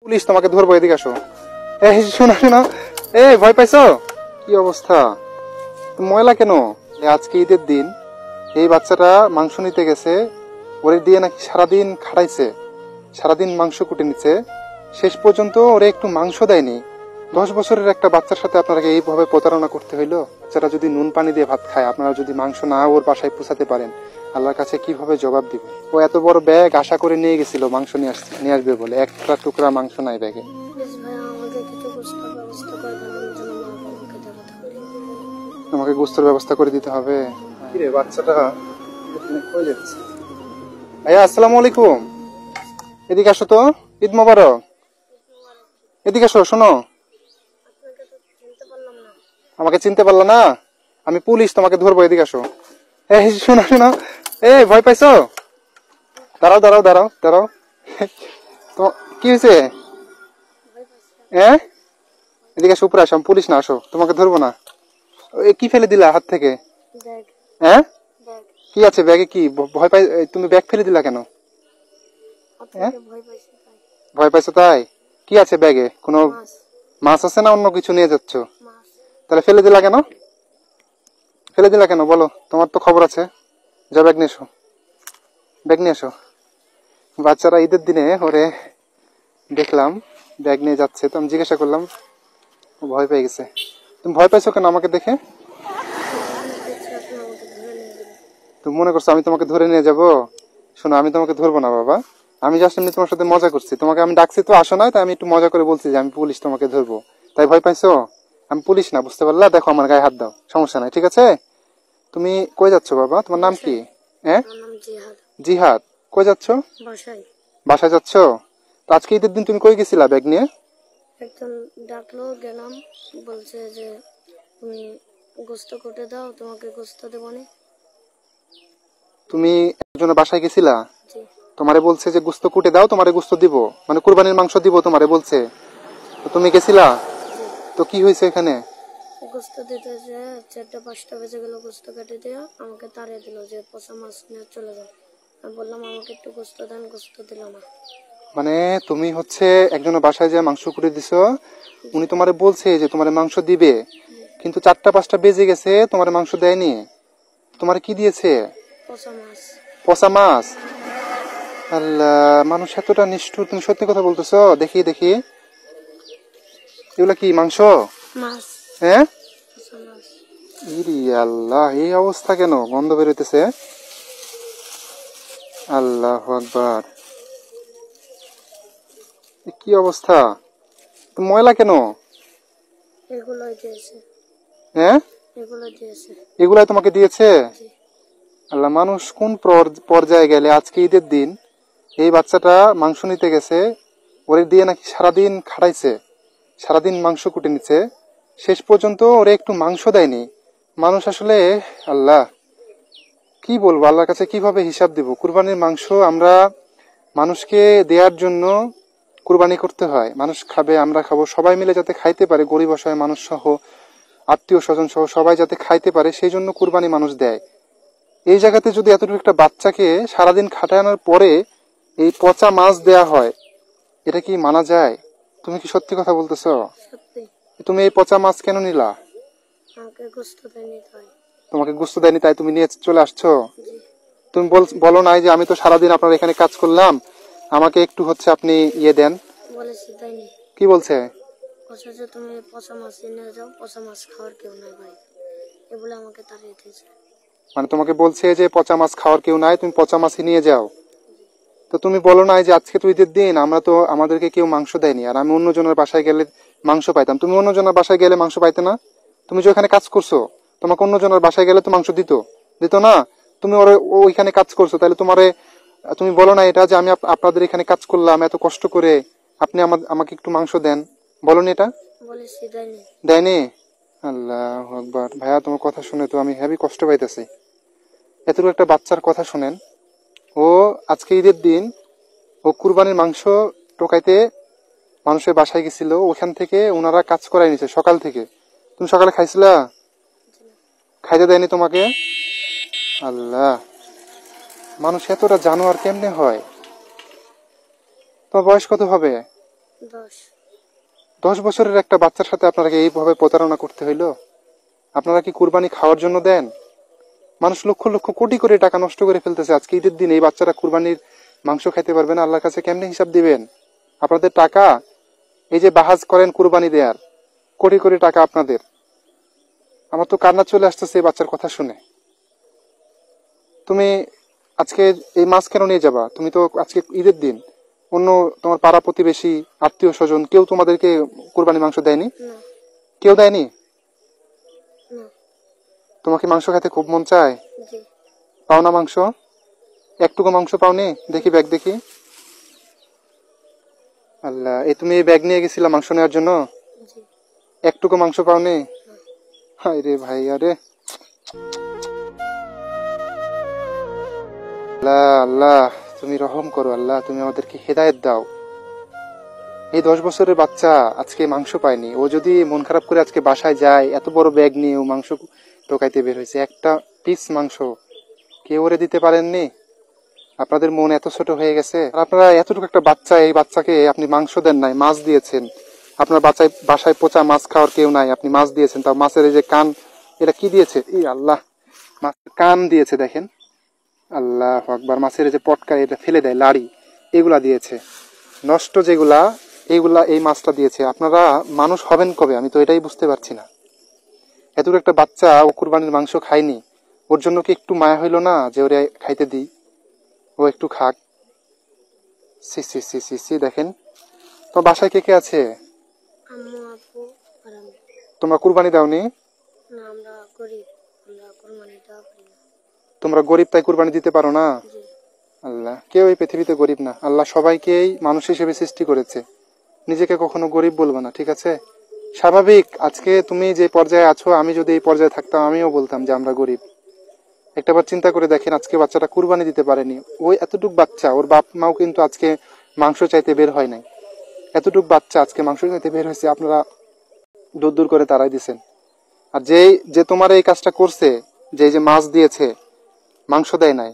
Police তোমাকে ধরবো, এদিকে আসো। এই শোনো শোনো, এই ভয় পাইছো? কি অবস্থা, ময়লা কেন? আজকে ঈদের দিন, এই বাচ্চাটা মাংস নিতে গেছে, ওরে দিয়ে নাকি সারাদিন খাটাইছে, সারাদিন মাংস কুটে নিচ্ছে, শেষ পর্যন্ত ওরে একটু মাংস দেয়নি। 10 বছরের একটা বাচ্চার সাথে আপনাকে এইভাবে প্রতারণা করতে হইলো? বাচ্চারা যদি নুন পানি দিয়ে ভাত খায়, আপনারা যদি মাংস না ওর বাসায় পৌঁছাতে পারেন, আল্লাহর কাছে কিভাবে জবাব দিবে? ও এত বড় ব্যাগ আশা করে নিয়ে গেছিল মাংস নিয়ে আসবে বলে, একটা টুকরা মাংস নাই ব্যাগে। আমাকে গোস্তের ব্যবস্থা করে দিতে হবে। কিরে বাচ্চাটা কই যাচ্ছে? ভাইয়া আসসালামু আলাইকুম, এদিকে আসো তো। ঈদ মোবারক। এদিকে আসো, শোনো। আমাকে চিনতে পারলা না? আমি পুলিশ, তোমাকে ধরবো, এদিকে আসো। এই শোনো শোনো, এই ভয় পাইছো? দাঁড়াও দাঁড়াও দাঁড়াও দাঁড়াও, তো কি হয়েছে? হ্যাঁ, এদিকে আসো, উপরে আসো, আমি পুলিশ না, আসো, তোমাকে ধরবো না। কি ফেলে দিলা হাত থেকে? হ্যাঁ, কি আছে ব্যাগে? কি ভয় পাই? তুমি ব্যাগ ফেলে দিলা কেন? ভয় পাইছো তাই? কি আছে ব্যাগে? কোনো মাছ আছে না অন্য কিছু নিয়ে যাচ্ছ? তাহলে ফেলে দিলা কেন? ফেলে দিলা কেন বলো, তোমার তো খবর আছে। যা ব্যাগ নিয়ে এসো, ব্যাগ নিয়ে এসো। বাচ্চারা ঈদের দিনে ওরে দেখলাম ব্যাগ নিয়ে যাচ্ছে, তো আমি জিজ্ঞাসা করলাম, ভয় পেয়ে গেছে। তুমি ভয় পাইছো কেন আমাকে দেখে? তুমি মনে করছো আমি তোমাকে ধরে নিয়ে যাব? শোনো, আমি তোমাকে ধরবো না বাবা, আমি জাস্ট এমনি তোমার সাথে মজা করছি। তোমাকে আমি ডাকছি তো আসো না, তাই আমি একটু মজা করে বলছি যে আমি পুলিশ, তোমাকে ধরবো। তাই ভয় পাইছো? আমি পুলিশ না, বুঝতে পারলা? দেখো আমার গায়ে হাত দাও, সমস্যা নাই, ঠিক আছে? তুমি কই যাচ্ছ বাবা? তোমার নাম কি? হ্যাঁ, জিহাদ। কই যাচ্ছ? বাসায় যাচ্ছ? তো আজকে ঈদের দিন তুমি কই গেছিলা ব্যাগ নিয়ে? একজন ডাকলো, গেলাম, বলছে যে তুমি গোস্ত কেটে দাও, তোমাকে গোস্ত দেবো না। তুমি একজনের বাসায় গেছিলা, তোমারে বলছে যে গোস্ত কুটে দাও, তোমারে গোস্ত দিব, মানে কুরবানির মাংস দিব তোমারে বলছে, তো তুমি গেছিলা? তো কি হয়েছে এখানে? গোস্ত দিতে যে 4টা-5টা বেজে গেল, গোস্ত কেটে দিয়ে আমাকে তাড়িয়ে দিল যে পচা মাছ নিয়ে চলে যাও। আমি বললাম আমাকে একটু গোস্ত দেন, গোস্ত দিল না। মানে তুমি হচ্ছে একজনের বাসায় যে মাংস কুটে দিছো, উনি তোমারে বলছে যে তোমারে মাংস দিবে, কিন্তু 4টা-5টা বেজে গেছে, তোমারে মাংস দেয়নি। তোমারে কি দিয়েছে? পচা মাছ। পচা মাছ? আল্লাহ, মানুষ এতটা নিষ্ঠুর! তুমি সত্যি কথা বলতেছো? দেখি দেখি, এগুলা কি মাংস? মাছ। হ্যাঁ, পচা মাছ। ইরি আল্লাহ, এই অবস্থা কেন? গন্ধ বেরোতেছে। আল্লাহু আকবার, কি অবস্থা! তো ময়লা কেন? এগুলোই দিয়েছে। হ্যাঁ, এগুলো দিয়েছে। এগুলাই তোমাকে দিয়েছে? আল্লাহ, মানুষ কোন পর্যায়ে গেলে! আজকে ঈদের দিন, এই বাচ্চাটা মাংস নিতে গেছে, ওরে দিয়ে নাকি সারাদিন খাটাইছে, সারাদিন মাংস কুটে নিচ্ছে, শেষ পর্যন্ত ওরে একটু মাংস দেয়নি। মানুষ আসলে, আল্লাহ কি বলবো, আল্লাহর কাছে কিভাবে হিসাব দিব? কুরবানির মাংস আমরা মানুষকে দেওয়ার জন্য কুরবানি করতে হয়, মানুষ খাবে, আমরা খাবো, সবাই মিলে যাতে খাইতে পারে, গরিব অসহায় মানুষ সহ, আত্মীয় স্বজন সহ সবাই যাতে খাইতে পারে, সেই জন্য কুরবানি মানুষ দেয়। এই জায়গাতে যদি এতটুকু একটা বাচ্চাকে সারাদিন খাটানোর পরে এই পচা মাছ দেয়া হয়, এটা কি মানা যায়? তুমি কি সত্যি কথা বলতেছো? তুমি এই পচা মাছ কেন নিলা? আমাকে গোস্ত দেয়নি তাই। তোমাকে গোস্ত দেয়নি তাই তুমি নিয়ে চলে আসছো? তুমি বলো নাই যে আমি তো সারাদিন আপনার এখানে কাজ করলাম, আমাকে একটু হচ্ছে আপনি ইয়ে দেন? বলেছি দেয়নি। কি বলছে? বলছে যে তুমি পচা মাছ নিয়ে যাও, পচা মাছ খাওয়ার কেউ নাই ভাই, এ বলে আমাকে তাড়িয়ে দিয়েছে। মানে তোমাকে বলছে যে পচা মাছ খাওয়ার কেউ নাই, তুমি পচা মাছই নিয়ে যাও? তো তুমি বলো নাই যে আজকে তো ঈদের দিন, আমরা তো, আমাদেরকে কেউ মাংস দেয়নি, আর আমি অন্যজনের বাসায় গেলে মাংস পাইতাম। তুমি অন্যজনের বাসায় গেলে মাংস পাইতে না? তুমি যে ওখানে কাজ করছো, তোমাকে অন্যজনের বাসায় গেলে তো মাংস দিত, দিত না? তুমি ওইখানে কাজ করছো, তাহলে তোমারে, তুমি বলো না এটা যে আমি আপনাদের এখানে কাজ করলাম এত কষ্ট করে, আপনি আমাকে একটু মাংস দেন, বলনি এটা? বলেছি দেয়নি। দেয়নি? আল্লাহু আকবার। ভাইয়া, তোমার কথা শুনে তো আমি হেভি কষ্ট পাইতেছি। এতটুকু একটা বাচ্চার কথা শুনেন, ও আজকে ঈদের দিন ও কুরবানির মাংস টোকাইতে মানুষের বাসায় গেছিল, ওখান থেকে ওনারা কাজ করাই নিছে সকাল থেকে। তুমি সকালে খাইছিলা? খাইতে দেয়নি তোমাকে? আল্লাহ, মানুষ এতটা জানোয়ার কেমনে হয়? তোমার বয়স কত হবে? 10। 10 বছরের একটা বাচ্চার সাথে আপনাকে এইভাবে প্রতারণা করতে হইলো? আপনারা কি কুরবানি খাওয়ার জন্য দেন? মানুষ লক্ষ লক্ষ কোটি কোটি টাকা নষ্ট করে ফেলতেছে আজকে ঈদের দিন। এই বাচ্চারা কুরবানির মাংস খাইতে পারবে না, আল্লাহর কাছে কেমনে হিসাব দিবেন? আপনাদের টাকা এই যে বাহাজ করেন কুরবানি দেয়ার, কোটি কোটি টাকা আপনাদের। আমার তো কান্না চলে আসতেছে এই বাচ্চার কথা শুনে। তুমি আজকে এই মাছ কেন নিয়ে যাবা? তুমি তো আজকে ঈদের দিন, অন্য তোমার পাড়া প্রতিবেশী আত্মীয় স্বজন কেউ তোমাদেরকে কুরবানি মাংস দেয়নি? না। কেউ দেয়নি? না। তোমাকে মাংস খেতে খুব মন চায়? জি। পাও না মাংস? একটুকু মাংস পাওনি? দেখি ব্যাগ দেখি। আল্লাহ, এই তুমি এই ব্যাগ নিয়ে গেছিলা মাংস নেওয়ার জন্য? জি। একটুকু মাংস পাওনি? হায় রে ভাই, আরে আল্লাহ, আল্লাহ তুমি রহম করো, আল্লাহ তুমি আমাদেরকে হেদায়েত দাও। এই 10 বছরের বাচ্চা আজকে মাংস পায়নি। ও যদি মন খারাপ করে আজকে বাসায় যায়, এত বড় ব্যাগ নিয়ে ও মাংস টোকাইতে বের হয়েছে, একটা পিস মাংস কেউ ওরে দিতে পারেননি? আপনাদের মন এত ছোট হয়ে গেছে? আর আপনারা এতটুকু একটা বাচ্চা, এই বাচ্চাকে আপনি মাংস দেন নাই, মাছ দিয়েছেন। আপনার বাসায় পচা মাছ খাওয়ার কেউ নাই, আপনি মাছ দিয়েছেন। তাও মাছের এই যে কান, এটা কি দিয়েছে? ই আল্লাহ, মাছের কান দিয়েছে দেখেন। আল্লাহ আকবার, মাছের এই যে পটকা এটা ফেলে দেয় লাড়ি, এগুলা দিয়েছে। নষ্ট যেগুলা, এইগুলা এই মাছটা দিয়েছে। আপনারা মানুষ হবেন কবে? আমি তো এটাই বুঝতে পারছি না। এতটুকু একটা বাচ্চা ও কুরবানির মাংস খায়নি, ওর জন্য কি একটু মায়া হইল না যে ওরে খাইতে দিই, ও একটু খাক? সি সি সি সি সি, দেখেন তো বাসায় কে কে আছে? আম্মু, আপু আর আমি। তোমরা কুরবানি দাওনি? না, আমরা গরিব, আমরা কোরবানি দেওয়া পারি না। তোমরা গরিব তাই কুরবানি দিতে পারো না? জি। আল্লাহ, কেউ এই পৃথিবীতে গরিব না। আল্লাহ সবাইকেই মানুষ হিসেবে সৃষ্টি করেছে। নিজেকে কখনো গরিব বলবো না, ঠিক আছে? স্বাভাবিক, আজকে তুমি যে পর্যায়ে আছো, আমি যদি এই পর্যায়ে থাকতাম আমিও বলতাম যে আমরা গরিব। একটাবার চিন্তা করে দেখেন, আজকে বাচ্চাটা কুরবানি দিতে পারেনি। ওই এতটুক বাচ্চা, ওর বাপ মাও কিন্তু আজকে মাংস চাইতে বের হয় নাই। এতটুক বাচ্চা আজকে মাংস চাইতে বের হয়েছে, আপনারা দূর দূর করে তাড়াই দিছেন। আর যে তোমার এই কাজটা করছে, যে মাছ দিয়েছে মাংস দেয় নাই,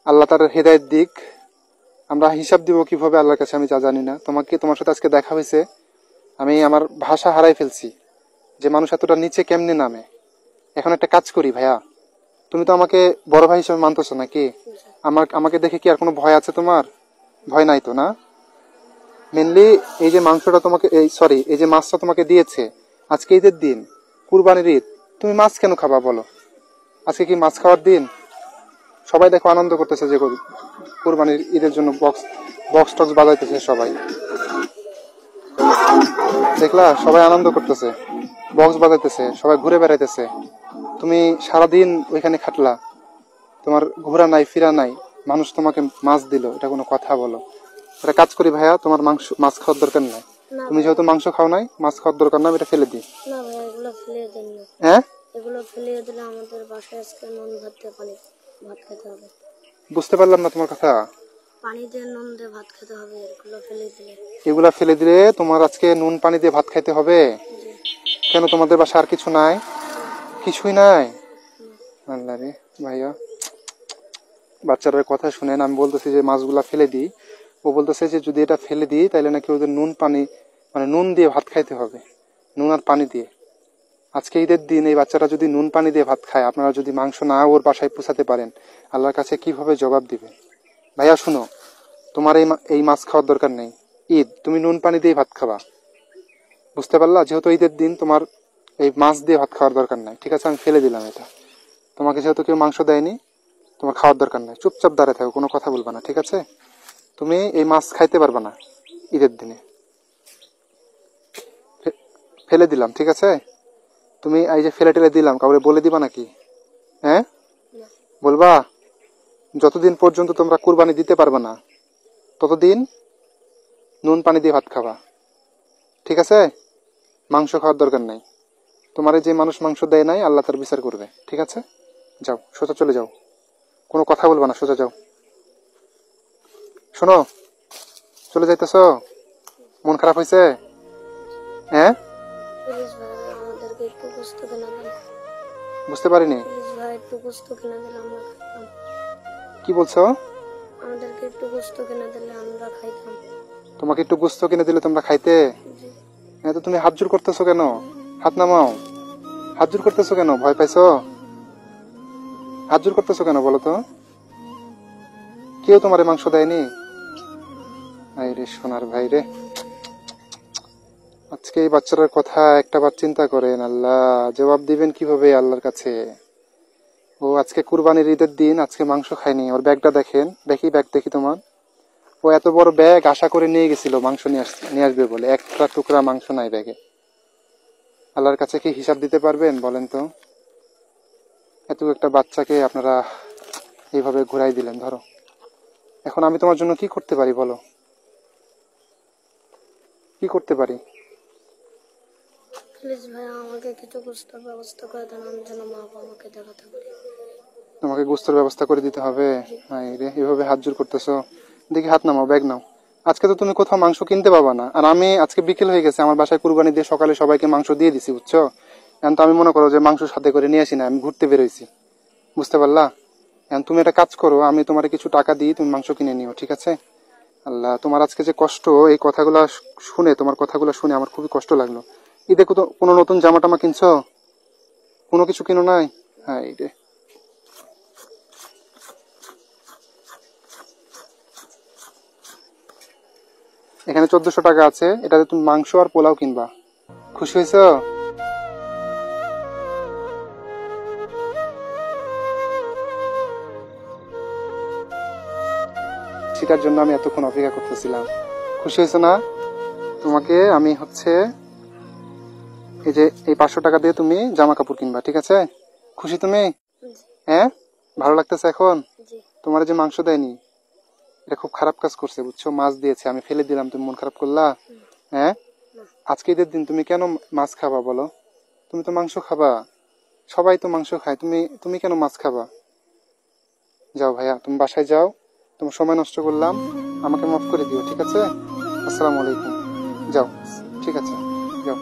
আল্লাহ তার হেদায়েত দিক। আমরা হিসাব দিব কিভাবে আল্লাহর কাছে আমি জানি না। তোমার সাথে আজকে দেখা হয়েছে, আমি আমার ভাষা হারাই ফেলছি যে মানুষ এতটা নিচে কেমনে নামে। এখন একটা কাজ করি ভাইয়া, তুমি তো আমাকে বড় ভাই হিসেবে মানতেছো নাকি? আমাকে দেখে কি আর কোনো ভয় আছে তোমার? ভয় নাই তো, না? মেনলি এই যে মাংসটা তোমাকে, এই যে মাছটা তোমাকে দিয়েছে, আজকে ঈদের দিন, কুরবানির ঈদ, তুমি মাছ কেন খাবা বলো? আজকে কি মাছ খাওয়ার দিন? সবাই দেখো আনন্দ করতেছে যে কুরবানির ঈদের জন্য বক্স টক্স বাজাইতেছে সবাই। দেখলা, সবাই আনন্দ করতেছে, বক্স বাজাইতেছে, সবাই ঘুরে বেড়াইতেছে। তুমি সারাদিন ওইখানে খাটলা, তোমার ঘোরা নাই ফিরা নাই, মানুষ তোমাকে মাছ দিল, এটা কোনো কথা বলো? এটা কাজ করি ভাইয়া, তোমার মাছ খাওয়ার দরকার নাই। না তুমি ভাই, যেহেতু মাংস খাও নাই, মাছ খাওয়ার দরকার না, এটা ফেলে দিই। না ভাই, এগুলো ফেলিয়ে দেন না। হ্যাঁ, এগুলো ফেলিয়ে দিলে আমাদের বাসায় আজকে নুন ভাত দিয়ে ভাত খেতে হবে। বুঝতে পারলাম না তোমার কথা। পানি দিয়ে নুন দিয়ে ভাত খেতে হবে, এগুলো ফেলে দিলে। এগুলা ফেলে দিলে তোমার আজকে নুন পানি দিয়ে ভাত খাইতে হবে? জি। কেন, তোমাদের বাসা আর কিছু নাই? কিছুই নাই? আল্লাহ রে ভাইয়া, বাচ্চাটার কথা শুনেন। আমি বলতেছি যে মাছগুলা ফেলে দিই, ও বলতেছে যে যদি এটা ফেলে দিই তাহলে নাকি ওদের নুন পানি, মানে নুন দিয়ে ভাত খাইতে হবে, নুন আর পানি দিয়ে। আজকে ঈদের দিন এই বাচ্চাটা যদি নুন পানি দিয়ে ভাত খায়, আপনারা যদি মাংস না ওর বাসায় পৌঁছাতে পারেন, আল্লাহর কাছে কিভাবে জবাব দিবে? ভাইয়া শুনো, তোমার এই মাছ খাওয়ার দরকার নেই। ঈদ, তুমি নুন পানি দিয়ে ভাত খাবা, বুঝতে পারলা? যেহেতু ঈদের দিন, তোমার এই মাছ দিয়ে ভাত খাওয়ার দরকার নাই, ঠিক আছে? আমি ফেলে দিলাম এটা। তোমাকে যেহেতু কেউ মাংস দেয়নি, তোমার খাওয়ার দরকার নাই, চুপচাপ দাঁড়িয়ে থাকো, কোনো কথা বলবা না, ঠিক আছে? তুমি এই মাছ খাইতে পারবা না ঈদের দিনে, ফেলে দিলাম, ঠিক আছে? তুমি এই যে ফেলে টেলে দিলাম, কাউরে বলে দিবা নাকি? হ্যাঁ, না। বলবা? যতদিন পর্যন্ত তোমরা কুরবানি দিতে পারবে না, ততদিন নুন পানি দিয়ে ভাত খাবা, ঠিক আছে? মাংস খাওয়ার দরকার নাই। তোমার যে মানুষ মাংস দেয় নাই, আল্লাহ তার বিচার করবে, ঠিক আছে? যাও, সোজা চলে যাও, কোনো কথা বলবা না, সোজা যাও। শোনো, চলে যাইতেছো? মন খারাপ হয়েছে? হ্যাঁ, প্লিজ ভাই, আমাদেরকে একটু গোস্ত কিনে দেন। বুঝতে পারিনি, প্লিজ ভাই, একটু গোস্ত কিনে দিলে আমরা খাইতাম। কি বলছো? আমাদেরকে একটু গোস্ত কিনে দিলে আমরা খাইতাম। তোমাকে একটু গোস্ত কিনে দিলে তোমরা খাইতে? জি। তো তুমি হাত জোর করতেছো কেন? হাত নামাও। হাত জোর করতেছো কেন? ভয় পাইছো? হাত জোর করতেছো কেন বলো তো? কেউ তোমারে মাংস দেয়নি? আই রে সোনার ভাই রে, আজকে এই বাচ্চাটার কথা একটা বার চিন্তা করেন, আল্লাহ জবাব দিবেন কিভাবে আল্লাহর কাছে। ও আজকে কুরবানির ঈদের দিন, আজকে মাংস খায়নি। ওর ব্যাগটা দেখেন, দেখি ব্যাগ দেখি তোমার। ও এত বড় ব্যাগ আশা করে নিয়ে গেছিল মাংস নিয়ে আসবে বলে, একটা টুকরা মাংস নাই ব্যাগে। আল্লাহর কাছে কি হিসাব দিতে পারবেন বলেন তো? এত একটা বাচ্চাকে আপনারা এইভাবে ঘুরাই দিলেন। ধরো, এখন আমি তোমার জন্য কি করতে পারি বলো? কি করতে পারি? প্লিজ ভাইয়া আমাকে কিছু গোস্তের ব্যবস্থা করে দেন, আমি যেন মা বাবা আমাকে দেখাতে পারি। তোমাকে গোস্তের ব্যবস্থা করে দিতে হবে? হায় রে, এভাবে হাত জোর করতেছো। দেখি হাত নামাও, ব্যাগ নাও। আজকে তো তুমি কোথাও মাংস কিনতে পাবা না, আর আমি আজকে বিকেল হয়ে গেছে, আমার বাসায় কুরবানি দিয়ে সকালে সবাইকে মাংস দিয়ে দিছি, বুঝছো? এখন তো আমি মনে করো যে মাংস সাথে করে নিয়ে আসি না, আমি ঘুরতে বেরোইছি, বুঝতে পারলা? এখন তুমি একটা কাজ করো, আমি তোমার কিছু টাকা দিই, তুমি মাংস কিনে নিও, ঠিক আছে? আল্লাহ, তোমার আজকে যে কষ্ট, এই কথাগুলো শুনে, তোমার কথাগুলো শুনে আমার খুবই কষ্ট লাগলো। এই দেখো তো, কোনো নতুন জামা টামা কিনছো? কোনো কিছু কিনো নাই? হ্যাঁ রে, এখানে 1400 টাকা আছে, এটাতে তুমি মাংস আর পোলাও কিনবা। খুশি হয়েছো? সেটার জন্য আমি এতক্ষণ অপেক্ষা করতেছিলাম। খুশি হয়েছো না? তোমাকে আমি এই যে এই 500 টাকা দিয়ে তুমি জামা কাপড় কিনবা, ঠিক আছে? খুশি তুমি? জি। হ্যাঁ, ভালো লাগতেছে এখন? জি। তোমার যে মাংস দেয়নি, এটা খুব খারাপ কাজ করছে, বুঝছো? মাছ দিয়েছে, আমি ফেলে দিলাম, তুমি মন খারাপ করলা? হ্যাঁ, না। আজকে ঈদের দিন তুমি কেন মাছ খাবা বলো? তুমি তো মাংস খাবা, সবাই তো মাংস খায়, তুমি তুমি কেন মাছ খাবা? যাও ভাইয়া, তুমি বাসায় যাও, তোমার সময় নষ্ট করলাম, আমাকে মাফ করে দিও, ঠিক আছে? আসসালামু আলাইকুম। যাও, ঠিক আছে, যাও।